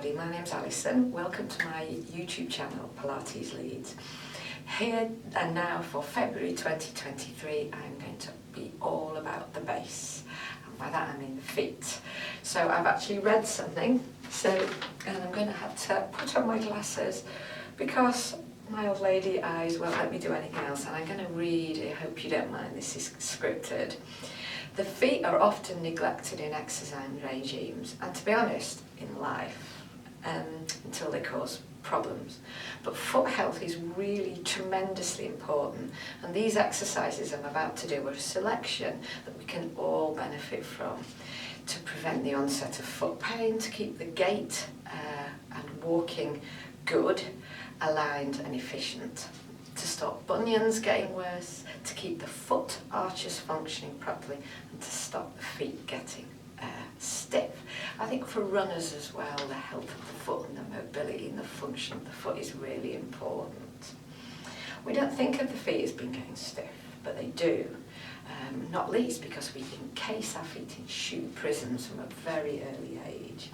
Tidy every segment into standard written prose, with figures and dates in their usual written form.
everybody, my name's Alison. Welcome to my YouTube channel, Pilates Leeds. Here and now for February 2023, I'm going to be all about the base. And by that I mean the feet. So I've actually read something, and I'm going to have to put on my glasses because my old lady eyes won't let me do anything else, and I'm going to read. I hope you don't mind, this is scripted. The feet are often neglected in exercise regimes, and to be honest, in life, until they cause problems. But foot health is really tremendously important, and these exercises I'm about to do are a selection that we can all benefit from to prevent the onset of foot pain, to keep the gait and walking good, aligned and efficient, to stop bunions getting worse, to keep the foot arches functioning properly, and to stop the feet getting stiff. I think for runners as well, the health of the foot and the mobility and the function of the foot is really important. We don't think of the feet as being getting stiff, but they do. Not least because we encase our feet in shoe prisms from a very early age.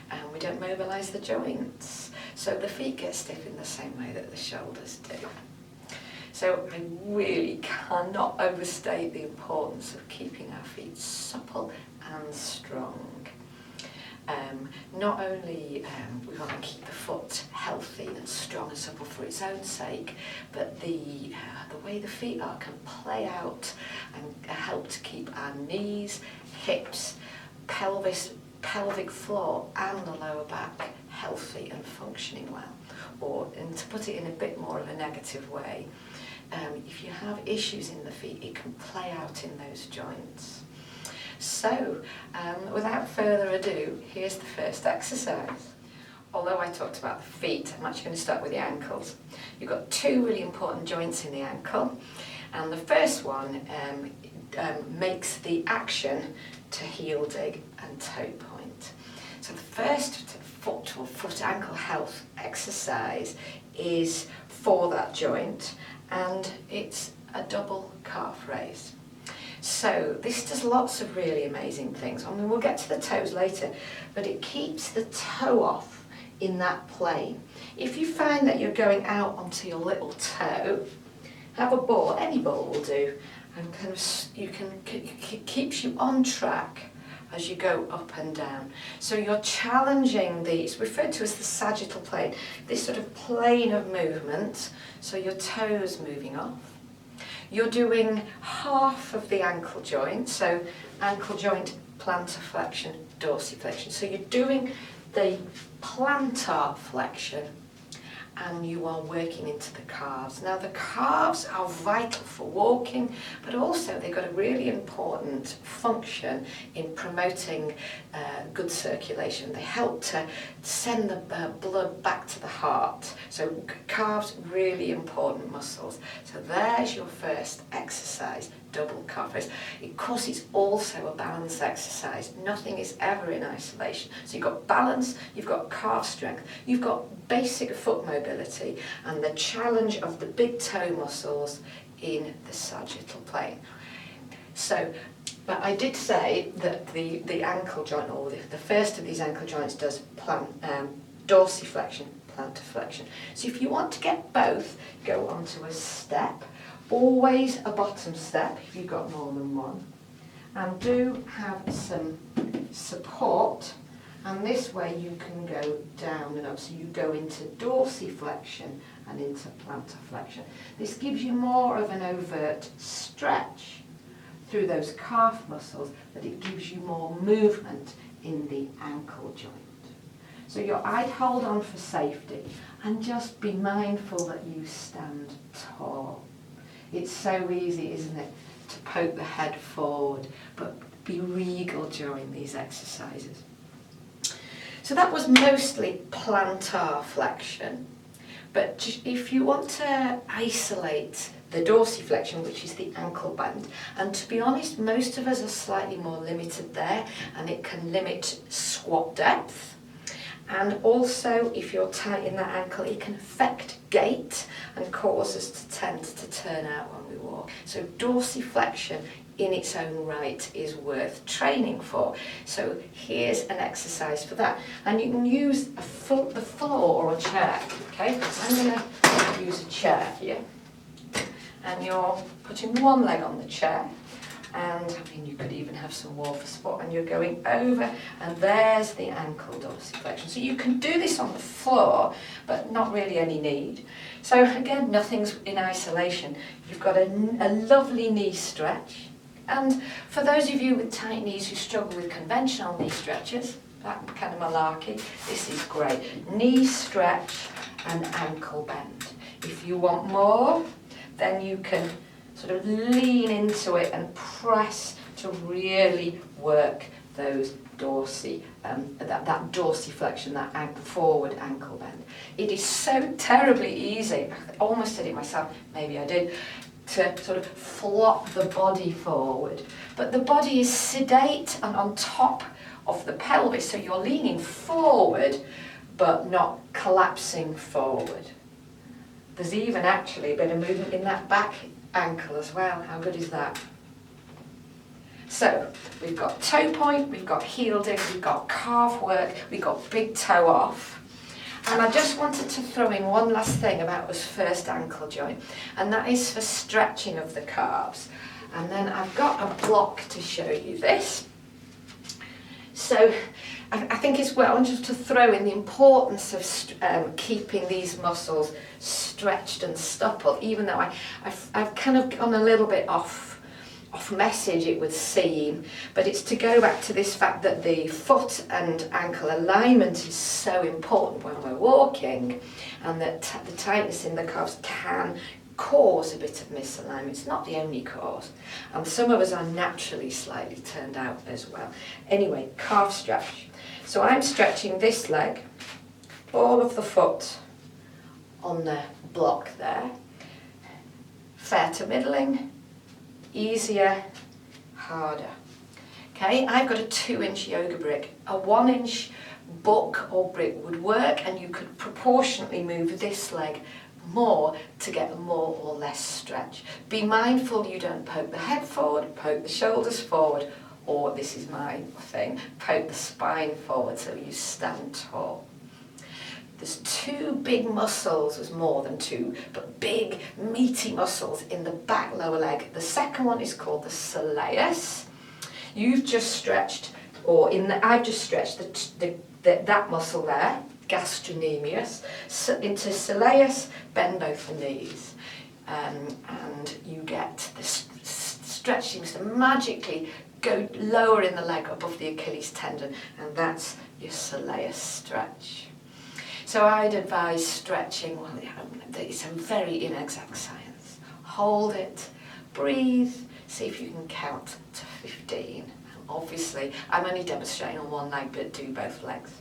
And we don't mobilise the joints. So the feet get stiff in the same way that the shoulders do. So I really cannot overstate the importance of keeping our feet supple and strong. Not only we want to keep the foot healthy and strong and supple for its own sake, but the way the feet are can play out and help to keep our knees, hips, pelvic floor and the lower back healthy and functioning well. And to put it in a bit more of a negative way, if you have issues in the feet, it can play out in those joints. So, without further ado, here's the first exercise. Although I talked about the feet, I'm actually going to start with the ankles. You've got two really important joints in the ankle, and the first one makes the action to heel dig and toe point. So the first foot ankle health exercise is for that joint, and it's a double calf raise. So this does lots of really amazing things. I mean, we'll get to the toes later, but it keeps the toe off in that plane. If you find that you're going out onto your little toe, have a ball, any ball will do, and kind of keeps you on track as you go up and down. So you're challenging it's referred to as the sagittal plane, this sort of plane of movement, so your toes moving off. You're doing half of the ankle joint, so ankle joint, plantar flexion, dorsiflexion. So you're doing the plantar flexion, and you are working into the calves. Now the calves are vital for walking, but also they've got a really important function in promoting good circulation. They help to send the blood back to the heart. So calves, really important muscles. So there's your first exercise, double calf raise. Of course, it's also a balance exercise. Nothing is ever in isolation. So you've got balance, you've got calf strength, you've got basic foot mobility, and the challenge of the big toe muscles in the sagittal plane. So, but I did say that the ankle joint, or the first of these ankle joints, does dorsiflexion, plantar flexion. So if you want to get both, go onto a step. Always a bottom step if you've got more than one, and do have some support, and this way you can go down and up, so you go into dorsiflexion and into plantar flexion. This gives you more of an overt stretch through those calf muscles, but it gives you more movement in the ankle joint. So I'd hold on for safety and just be mindful that you stand tall. It's so easy, isn't it, to poke the head forward, but be regal during these exercises. So that was mostly plantar flexion, but if you want to isolate the dorsiflexion, which is the ankle band, and to be honest, most of us are slightly more limited there, and it can limit squat depth. And also, if you're tight in that ankle, it can affect gait and cause us to tend to turn out when we walk. So dorsiflexion in its own right is worth training for. So here's an exercise for that. And you can use the floor or a chair, okay? I'm going to use a chair here. And you're putting one leg on the chair. And I mean, you could even have some wall for support, and you're going over, and there's the ankle dorsiflexion. So you can do this on the floor, but not really any need. So again, nothing's in isolation. You've got a lovely knee stretch. And for those of you with tight knees who struggle with conventional knee stretches, that kind of malarkey, this is great. Knee stretch and ankle bend. If you want more, then you can sort of lean into it and press to really work those that dorsiflexion, that forward ankle bend. It is so terribly easy, I almost did it myself, maybe I did, to sort of flop the body forward. But the body is sedate and on top of the pelvis, so you're leaning forward but not collapsing forward. There's even actually a bit of movement in that back ankle as well. How good is that? So we've got toe point, we've got heel dig, we've got calf work, we've got big toe off. And I just wanted to throw in one last thing about this first ankle joint, and that is for stretching of the calves. And then I've got a block to show you this. So I think it's well just to throw in the importance of keeping these muscles stretched and supple, even though I've kind of gone a little bit off message, it would seem, but it's to go back to this fact that the foot and ankle alignment is so important when we're walking, and that the tightness in the calves can cause a bit of misalignment. It's not the only cause, and some of us are naturally slightly turned out as well. Anyway, calf stretch. So I'm stretching this leg, all of the foot on the block there, fair to middling, easier, harder. Okay, I've got a 2-inch yoga brick. A 1-inch book or brick would work, and you could proportionately move this leg more to get more or less stretch. Be mindful you don't poke the head forward, poke the shoulders forward, or this is my thing, poke the spine forward so you stand tall. There's 2 big muscles, there's more than 2, but big meaty muscles in the back lower leg. The second one is called the soleus. You've just stretched, I've just stretched that muscle there, gastrocnemius, into soleus. Bend both the knees, and you get the stretch seems to magically go lower in the leg above the Achilles tendon, and that's your soleus stretch. So I'd advise stretching, well, it's a very inexact science. Hold it, breathe, see if you can count to 15. Obviously, I'm only demonstrating on one leg, but do both legs.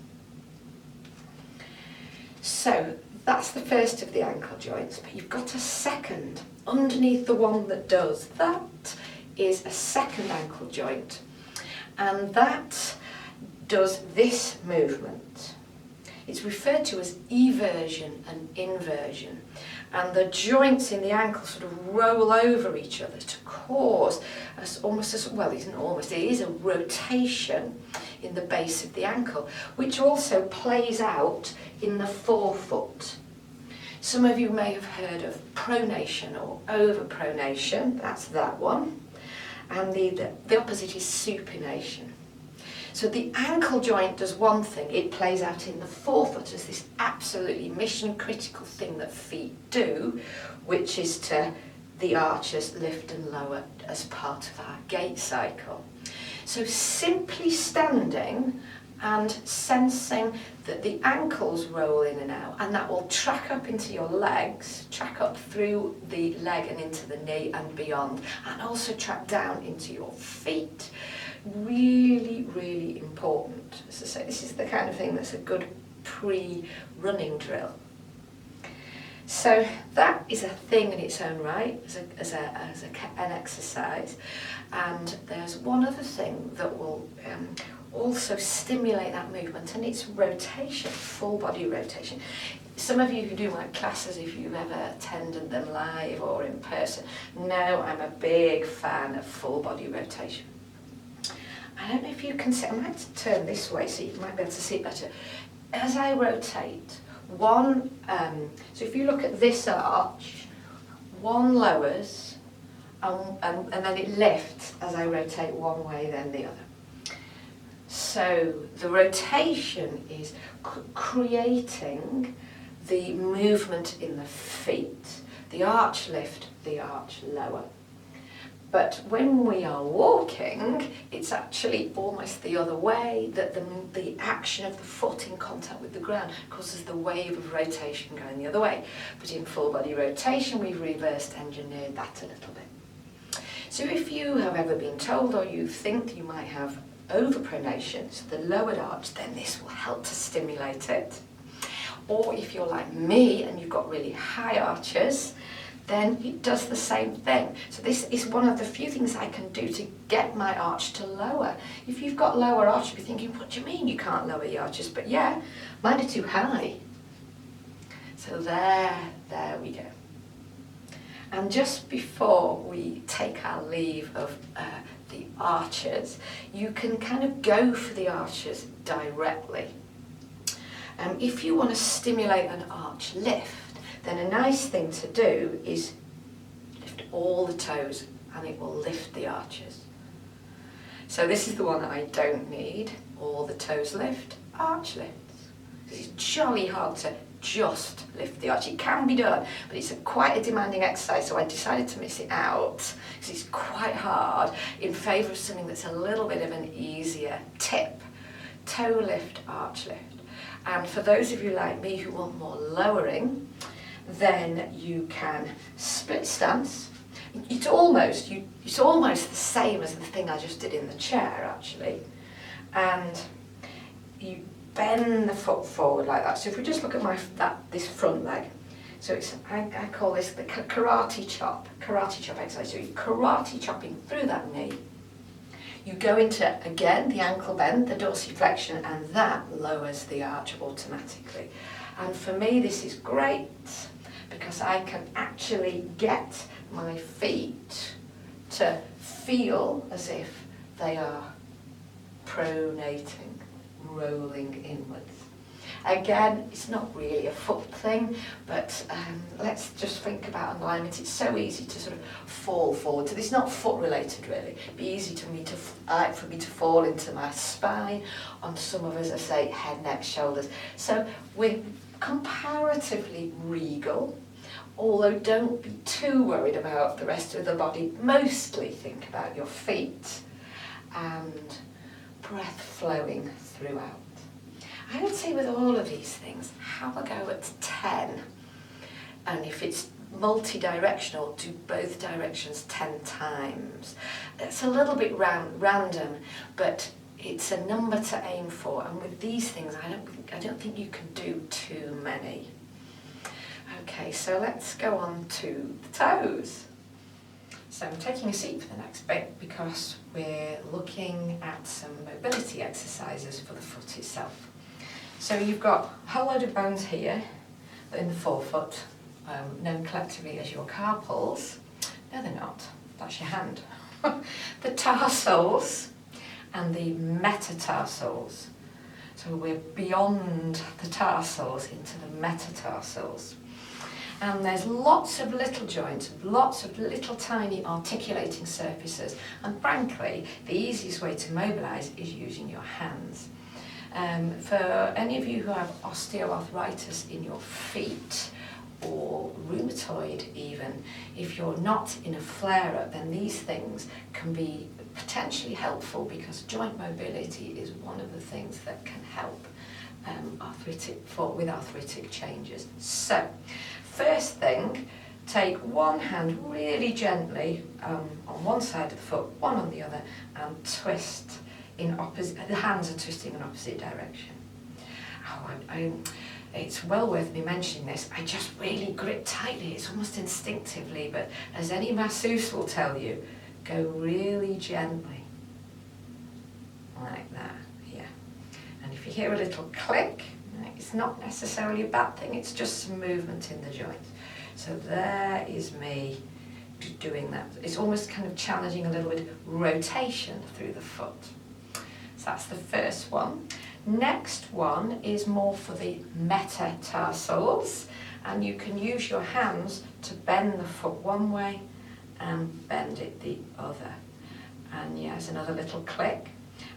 So that's the first of the ankle joints, but you've got a second underneath the one that does. That is a second ankle joint, and that does this movement. It's referred to as eversion and inversion, and the joints in the ankle sort of roll over each other to cause it is a rotation in the base of the ankle, which also plays out in the forefoot. Some of you may have heard of pronation or overpronation, that's that one, and the opposite is supination. So the ankle joint does one thing, it plays out in the forefoot as this absolutely mission critical thing that feet do, which is to the arches lift and lower as part of our gait cycle. So simply standing and sensing that the ankles roll in and out, and that will track up into your legs, track up through the leg and into the knee and beyond, and also track down into your feet. Really, really important. As I say, this is the kind of thing that's a good pre-running drill. So that is a thing in its own right, as an exercise. And there's one other thing that will also stimulate that movement, and it's rotation, full body rotation. some of you who do my classes, if you've ever attended them live or in person, know I'm a big fan of full body rotation. I don't know if you can see, I might turn this way so you might be able to see it better. As I rotate, so if you look at this arch, one lowers and then it lifts as I rotate one way then the other. So the rotation is creating the movement in the feet. The arch lift, the arch lower. But when we are walking, it's actually almost the other way, that the action of the foot in contact with the ground causes the wave of rotation going the other way. But in full body rotation, we've reversed engineered that a little bit. So if you have ever been told or you think you might have overpronation, so the lowered arch, then this will help to stimulate it. Or if you're like me and you've got really high arches, then it does the same thing. So this is one of the few things I can do to get my arch to lower. If you've got lower arch, you'll be thinking, what do you mean you can't lower your arches? But yeah, mine are too high. So there we go. And just before we take our leave of the arches, you can kind of go for the arches directly. If you want to stimulate an arch lift, then a nice thing to do is lift all the toes and it will lift the arches. So this is the one that I don't need. All the toes lift, arch lifts. It's jolly hard to just lift the arch. It can be done, but it's quite a demanding exercise, so I decided to miss it out because it's quite hard in favour of something that's a little bit of an easier tip. Toe lift, arch lift. And for those of you like me who want more lowering, then you can split stance. It's almost the same as the thing I just did in the chair actually. And you bend the foot forward like that. So if we just look at this front leg, so it's I call this the karate chop exercise. So you're karate chopping through that knee. You go into, again, the ankle bend, the dorsiflexion, and that lowers the arch automatically. And for me, this is great because I can actually get my feet to feel as if they are pronating, rolling inwards. Again, it's not really a foot thing, but let's just think about alignment. It's so easy to sort of fall forward. So this is not foot related really. It'd be easy for me to fall into my spine. On some of us, I say head, neck, shoulders. So we're comparatively regal, although don't be too worried about the rest of the body. Mostly think about your feet and breath flowing throughout. I would say with all of these things, have a go at 10. And if it's multi-directional, do both directions 10 times. It's a little bit random, but it's a number to aim for. And with these things, I don't think you can do too many. Okay, so let's go on to the toes. So I'm taking a seat for the next bit because we're looking at some mobility exercises for the foot itself. So you've got a whole load of bones here in the forefoot, known collectively as your carpals. No, they're not. That's your hand. The tarsals and the metatarsals. So we're beyond the tarsals into the metatarsals. And there's lots of little joints, lots of little tiny articulating surfaces. And frankly, the easiest way to mobilise is using your hands. For any of you who have osteoarthritis in your feet, or rheumatoid even, if you're not in a flare-up, then these things can be potentially helpful because joint mobility is one of the things that can help with arthritic changes. So, first thing, take one hand really gently on one side of the foot, one on the other, and twist in opposite. The hands are twisting in opposite direction. It's well worth me mentioning this. I just really grip tightly. It's almost instinctively, but as any masseuse will tell you, go really gently, like that. Yeah. And if you hear a little click, It's not necessarily a bad thing, it's just some movement in the joint. So there is me doing that. It's almost kind of challenging a little bit of rotation through the foot. So that's the first one. Next one is more for the metatarsals, and you can use your hands to bend the foot one way and bend it the other. And yeah, there's another little click.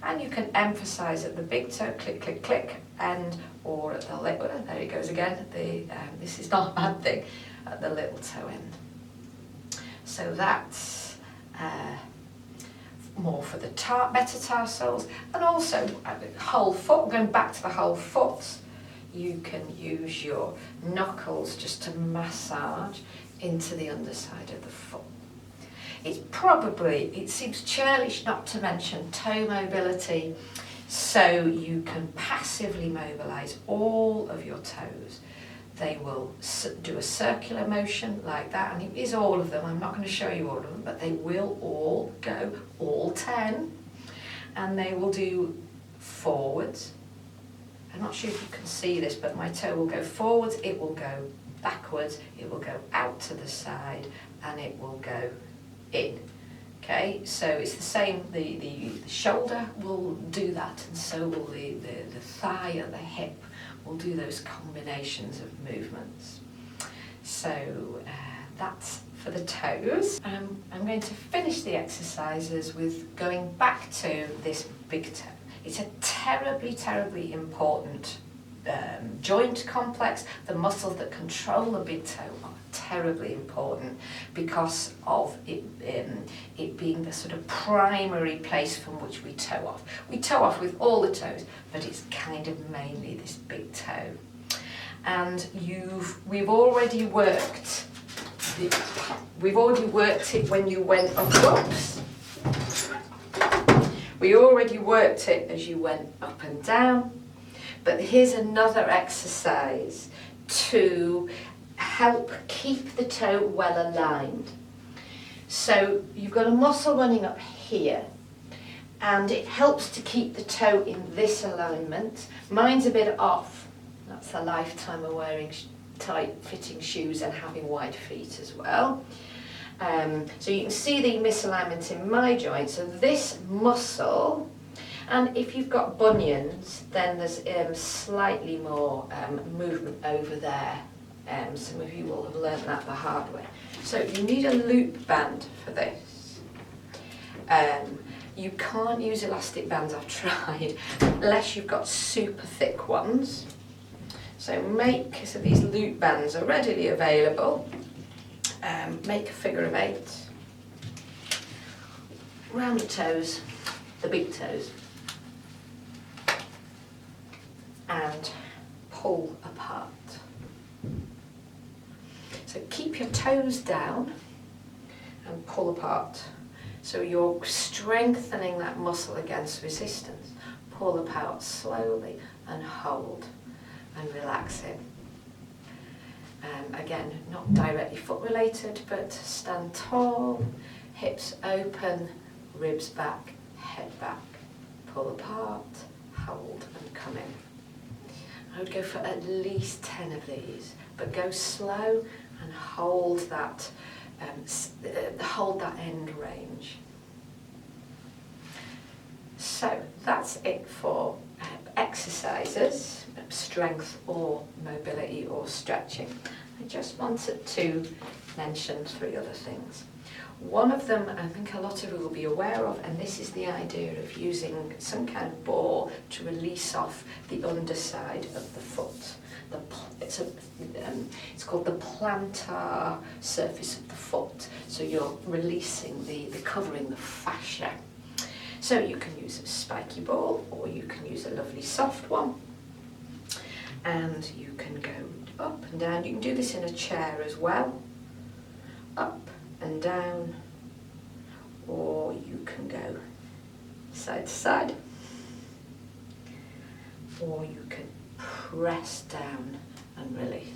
And you can emphasize at the big toe, click, click, click, and or at the little, there it goes again, this is not a bad thing, at the little toe end. So that's more for the metatarsals, and also whole foot, going back to the whole foot, you can use your knuckles just to massage into the underside of the foot. It seems churlish not to mention toe mobility, so you can passively mobilise all of your toes. They will do a circular motion like that, and it is all of them. I'm not going to show you all of them, but they will all go, all 10, and they will do forwards. I'm not sure if you can see this, but my toe will go forwards, it will go backwards, it will go out to the side, and it will go in. Okay, so it's the same, the shoulder will do that, and so will the thigh and the hip will do those combinations of movements. So that's for the toes. I'm going to finish the exercises with going back to this big toe. It's a terribly, terribly important joint complex. The muscles that control the big toe are terribly important because of it being the sort of primary place from which we toe off. We toe off with all the toes, but it's kind of mainly this big toe. And we've already worked it when you went up. Whoops. We already worked it as you went up and down, but here's another exercise to help keep the toe well aligned. So you've got a muscle running up here, and it helps to keep the toe in this alignment. Mine's a bit off. That's a lifetime of wearing tight fitting shoes and having wide feet as well. So you can see the misalignment in my joint. So this muscle, and if you've got bunions, then there's slightly more movement over there. Some of you will have learnt that the hard way. So you need a loop band for this. You can't use elastic bands, I've tried, unless you've got super thick ones. So these loop bands are readily available. Make a figure of 8. Round the toes, the big toes, and pull apart. So keep your toes down and pull apart. So you're strengthening that muscle against resistance. Pull apart slowly and hold and relax it. Again, not directly foot related, but stand tall, hips open, ribs back, head back. Pull apart, hold and come in. I would go for at least 10 of these, but go slow and hold that end range. So that's it for exercises, strength or mobility or stretching. I just wanted to mention 3 other things. One of them I think a lot of you will be aware of, and this is the idea of using some kind of ball to release off the underside of the foot. It's called the plantar surface of the foot. So you're releasing covering the fascia. So you can use a spiky ball, or you can use a lovely soft one. And you can go up and down. You can do this in a chair as well. Up and down. Or you can go side to side. Or you can press down and release.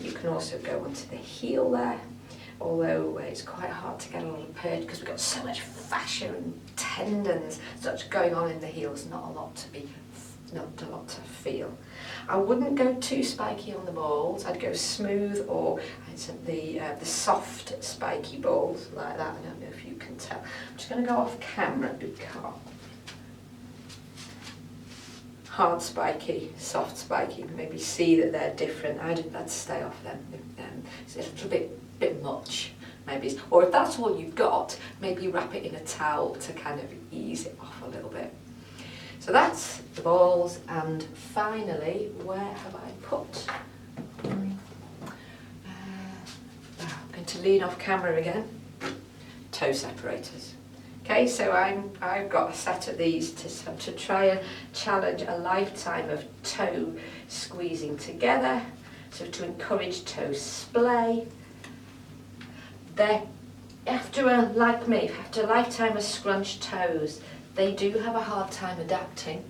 You can also go onto the heel there, although it's quite hard to get a lot of purge because we've got so much fascia and tendons such going on in the heel. There's not a lot to be not a lot to feel. I wouldn't go too spiky on the balls. I'd go smooth, or the soft spiky balls like that. I don't know if you can tell. I'm just going to go off camera because hard spiky, soft spiky, maybe see that they're different. I'd stay off them. It's a little bit much, maybe. Or if that's all you've got, maybe wrap it in a towel to kind of ease it off a little bit. So that's the balls, and finally, where have I put? I'm going to lean off camera again. Toe separators. Okay, so I've got a set of these to try and challenge a lifetime of toe squeezing together, so to encourage toe splay. After a lifetime of scrunched toes, they do have a hard time adapting.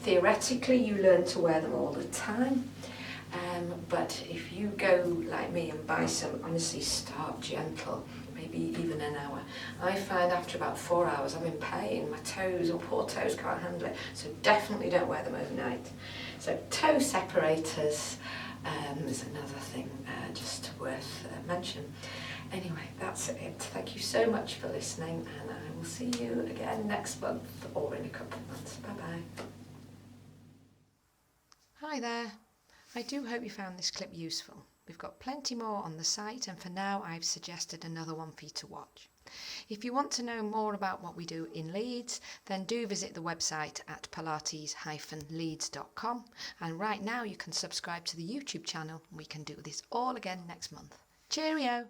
Theoretically, you learn to wear them all the time, but if you go like me and buy some, honestly, start gentle. Maybe even an hour. I find after about 4 hours I'm in pain. My toes or poor toes can't handle it. So definitely don't wear them overnight. So toe separators is another thing just worth mention. Anyway, that's it. Thank you so much for listening, and I will see you again next month or in a couple of months. Bye-bye. Hi there. I do hope you found this clip useful. We've got plenty more on the site, and for now I've suggested another one for you to watch. If you want to know more about what we do in Leeds, then do visit the website at pilates-leeds.com, and right now you can subscribe to the YouTube channel. We can do this all again next month. Cheerio!